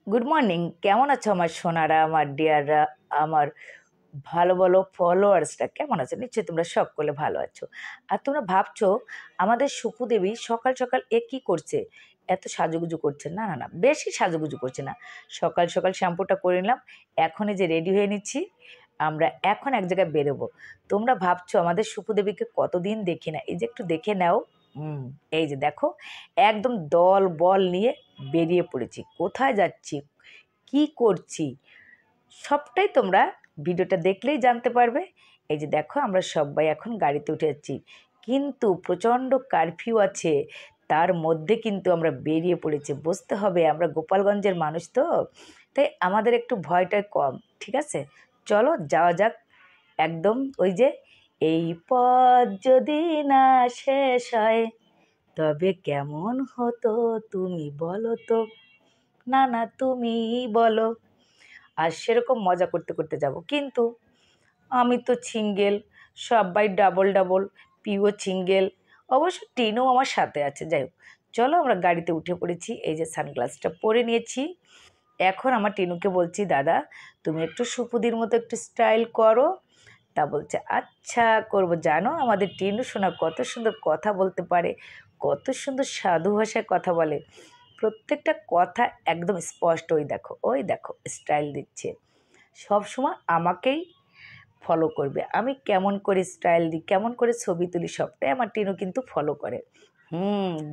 Good morning. কেমন আছো আমার সোনারা, আমার ডিয়াররা, আমার ভালো ভালো ফলোয়ার্সরা কেমন আছে? নিশ্চয়ই তোমরা সকলে ভালো আছো। আর তোমরা ভাবছো আমাদের সুপু দেবী সকাল সকাল এ কি করছে, এত সাজুগুজু করছে? না না না, বেশি সাজুগুজু করছে না। সকাল সকাল শ্যাম্পুটা করে নিলাম, এখনই যে রেডি হয়ে নিচ্ছি, আমরা এখন এক জায়গায় বেরোবো। তোমরা ভাবছো আমাদের সুপু দেবীকে কতদিন দেখি না, এই যে একটু দেখে নাও। হুম, এই যে দেখো, একদম দল বল নিয়ে বেরিয়ে পড়েছি। কোথায় যাচ্ছি, কি করছি, সবটাই তোমরা ভিডিওটা দেখলেই জানতে পারবে। এই যে দেখো, আমরা সবাই এখন গাড়িতে উঠে যাচ্ছি, কিন্তু প্রচণ্ড কারফিউ আছে, তার মধ্যে কিন্তু আমরা বেরিয়ে পড়েছি। বুঝতে হবে আমরা গোপালগঞ্জের মানুষ তো, তাই আমাদের একটু ভয়টাই কম। ঠিক আছে, চলো যাওয়া যাক। একদম ওই যে, এই পথ যদি না শেষ হয় তবে কেমন হতো তুমি বলো তো, না না তুমি বলো। আর সেরকম মজা করতে করতে যাব, কিন্তু আমি তো সিঙ্গেল, সবাই ডাবল ডাবল, পিও সিঙ্গেল, অবশ্য টিনও আমার সাথে আছে। যাই হোক, চলো আমরা গাড়িতে উঠে পড়েছি। এই যে সানগ্লাসটা পরে নিয়েছি। এখন আমার টিনুকে বলছি, দাদা তুমি একটু সুপুদির মতো একটু স্টাইল করো। তা বলছে আচ্ছা করবো। জানো আমাদের টিনু শোনা কত সুন্দর কথা বলতে পারে, কত সুন্দর সাধু ভাষায় কথা বলে, প্রত্যেকটা কথা একদম স্পষ্ট। ওই দেখো, ওই দেখো স্টাইল দিচ্ছে, সব সময় আমাকেই ফলো করবে। আমি কেমন করে স্টাইল দিই, কেমন করে ছবি তুলি, সবটাই আমার টিনু কিন্তু ফলো করে।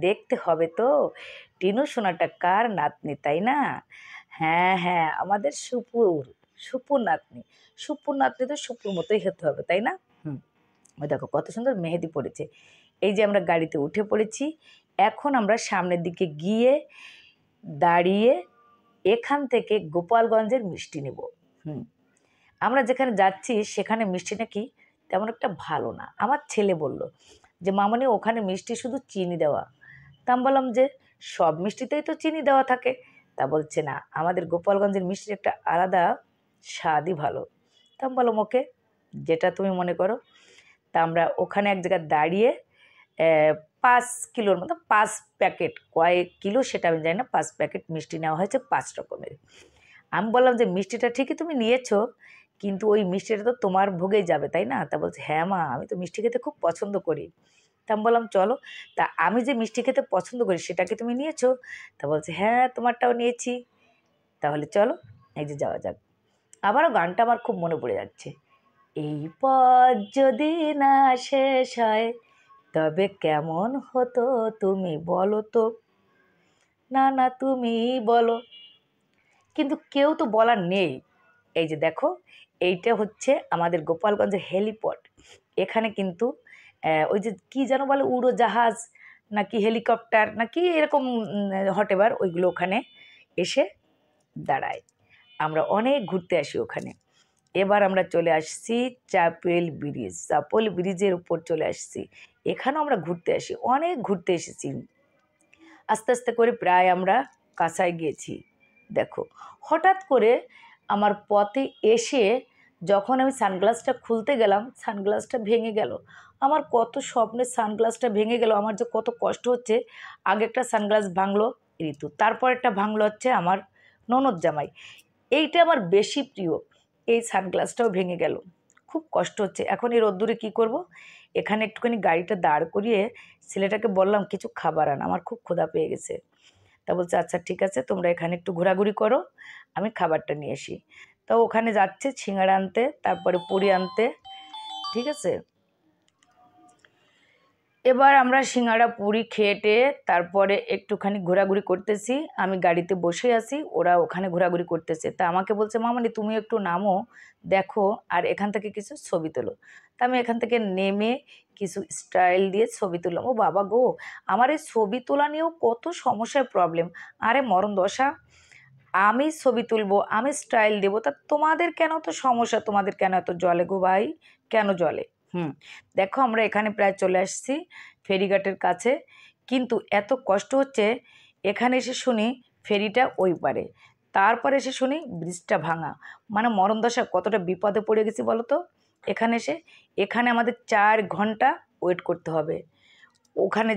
দেখতে হবে তো, টিনু সোনাটা কার নাতনি, তাই না? হ্যাঁ হ্যাঁ, আমাদের সুপুর, সুপুর নাতনি। সুপুর নাতনি তো সুপুর মতোই হতে হবে, তাই না? হুম, ওই দেখো কত সুন্দর মেহেদি পড়েছে। এই যে আমরা গাড়িতে উঠে পড়েছি, এখন আমরা সামনের দিকে গিয়ে দাঁড়িয়ে এখান থেকে গোপালগঞ্জের মিষ্টি নেব। হুম, আমরা যেখানে যাচ্ছি সেখানে মিষ্টি নাকি তেমন একটা ভালো না। আমার ছেলে বলল যে মামনি ওখানে মিষ্টি শুধু চিনি দেওয়া। তা আমি বললাম যে সব মিষ্টিতেই তো চিনি দেওয়া থাকে। তা বলছে না, আমাদের গোপালগঞ্জের মিষ্টির একটা আলাদা স্বাদই ভালো। তা আমি বললাম ওকে, যেটা তুমি মনে করো। তা আমরা ওখানে এক জায়গায় দাঁড়িয়ে 5 কিলোর মতো, 5 প্যাকেট, কয়েক কিলো সেটা আমি জানি না, 5 প্যাকেট মিষ্টি নেওয়া হয়েছে 5 রকমের। আমি বললাম যে মিষ্টিটা ঠিকই তুমি নিয়েছো, কিন্তু ওই মিষ্টিটা তো তোমার ভোগেই যাবে, তাই না? তা বলছে হ্যাঁ মা, আমি তো মিষ্টি খেতে খুব পছন্দ করি। তা আমি বললাম চলো, তা আমি যে মিষ্টি খেতে পছন্দ করি সেটা কি তুমি নিয়েছো? তা বলছে হ্যাঁ, তোমারটাও নিয়েছি। তাহলে চলো, এই যে যাওয়া যাক। আবারও গানটা আমার খুব মনে পড়ে যাচ্ছে, এই পথ যদি না শেষ হয় তবে কেমন হতো তুমি বলো তো, না না তুমি বলো। কিন্তু কেউ তো বলার নেই। এই যে দেখো, এইটা হচ্ছে আমাদের গোপালগঞ্জের হেলিপড। এখানে কিন্তু ওই যে কি যেন বলে, উড়োজাহাজ নাকি হেলিকপ্টার নাকি এরকম, হটেভার, ওইগুলো ওখানে এসে দাঁড়ায়। আমরা অনেক ঘুরতে আসি ওখানে। এবার আমরা চলে আসছি চাপেল ব্রিজ, চাপল ব্রিজের উপর চলে আসছি। এখানেও আমরা ঘুরতে আসি, অনেক ঘুরতে এসেছি। আস্তে আস্তে করে প্রায় আমরা কাছায় গিয়েছি। দেখো, হঠাৎ করে আমার পথে এসে যখন আমি সানগ্লাসটা খুলতে গেলাম, সানগ্লাসটা ভেঙে গেল। আমার কত স্বপ্নের সানগ্লাসটা ভেঙে গেল, আমার যে কত কষ্ট হচ্ছে। আগে একটা সানগ্লাস ভাঙলো ঋতু, তারপর একটা ভাঙলো হচ্ছে আমার ননদ জামাই। এইটা আমার বেশি প্রিয়, এই সানগ্লাসটাও ভেঙে গেল, খুব কষ্ট হচ্ছে। এখন এই রোদ্দুরে কী করব? এখানে একটুখানি গাড়িটা দাঁড় করিয়ে ছেলেটাকে বললাম কিছু খাবার আন, আমার খুব ক্ষুধা পেয়ে গেছে। তা বলছে আচ্ছা ঠিক আছে, তোমরা এখানে একটু ঘোরাঘুরি করো, আমি খাবারটা নিয়ে আসি। তো ওখানে যাচ্ছে সিঙ্গাড়া আনতে, তারপরে পুরি আনতে। ঠিক আছে, এবার আমরা সিঙ্গাড়া পুরি খেয়ে টেয়ে তারপরে একটুখানি ঘোরাঘুরি করতেছি। আমি গাড়িতে বসে আছি, ওরা ওখানে ঘোরাঘুরি করতেছে। তা আমাকে বলছে মামনি তুমি একটু নামো, দেখো আর এখান থেকে কিছু ছবি তোলো। তা আমি এখান থেকে নেমে কিছু স্টাইল দিয়ে ছবি তুললাম। ও বাবা গো, আমার এই ছবি তোলা নিয়েও কত সমস্যার প্রবলেম। আরে মরণ দশা, আমি ছবি তুলবো, আমি স্টাইল দেবো, তা তোমাদের কেন তো সমস্যা, তোমাদের কেন এত জলে গো ভাই, কেন জলে? হুম, দেখো আমরা এখানে প্রায় চলে আসছি ফেরিঘাটের কাছে, কিন্তু এত কষ্ট হচ্ছে। এখানে এসে শুনি ফেরিটা ওই পারে, তারপরে এসে শুনি ব্রিজটা ভাঙা। মানে মরণ দশা, কতটা বিপদে পড়ে গেছি বলো তো। এখানে এসে এখানে আমাদের 4 ঘন্টা ওয়েট করতে হবে। ওখানে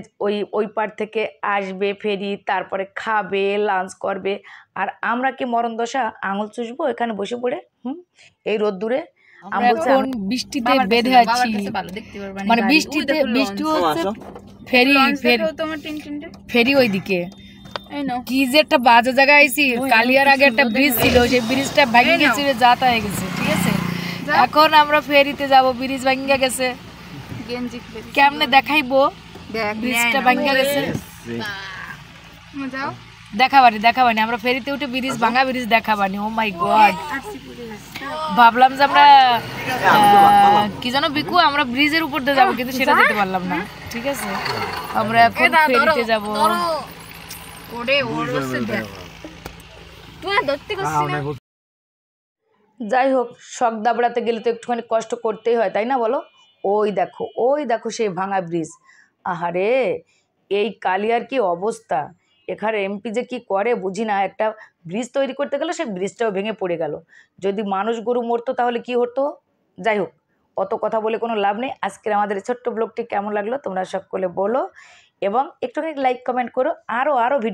ওই পার থেকে আসবে ফেরি, তারপরে খাবে, লাঞ্চ করবে, আর আমরা কি মরণ দশা আঙুল চুষবো এখানে বসে পড়ে? এই রোদ্দুরে। আমরা এখন বৃষ্টিতে বেঁধে আছি, মানে বৃষ্টি হচ্ছে, ফেরি ওইদিকে কি যে একটা বাজে জায়গায় আইছি। কালিয়ার আগে একটা ব্রিজ ছিল, সেই ব্রিজটা ভাঙে গেছে, যাতা হয়ে গেছে, ঠিক আছে। এখন আমরা ফেরিতে যাব, ব্রিজ ভাঙে গেছে, কেমনে দেখাইবো ব্রিজটা ভাঙে গেছে। দেখাবানি আমরা ফেরিতে উঠে ব্রিজ ভাঙা ব্রিজ দেখাবানি। ও মাই গড, ভাবলাম যে আমরা কি জানো বিকু, আমরা ব্রিজের উপর দিয়ে যাবো, কিন্তু সেটা যেতে পারলাম না, ঠিক আছে। আমরা এখন ফেরিতে যাব। যাই হোক, শখ দাবড়াতে গেলে তো একটুখানি কষ্ট করতেই হয়, তাই না বলো? ওই দেখো সেই ভাঙা ব্রিজ। আহারে, এই কালিয়ার কি অবস্থা! এখানে এমপি যে কি করে বুঝি না। একটা ব্রিজ তৈরি করতে গেলে সেই ব্রিজটাও ভেঙে পড়ে গেল। যদি মানুষ গরু মরতো তাহলে কি হতো? যাই হোক, অত কথা বলে কোনো লাভ নেই। আজকের আমাদের এই ছোট্ট ব্লগটি কেমন লাগলো তোমরা সকলে বলো, এবং একটুখানি লাইক কমেন্ট করো। আরও ভিডিও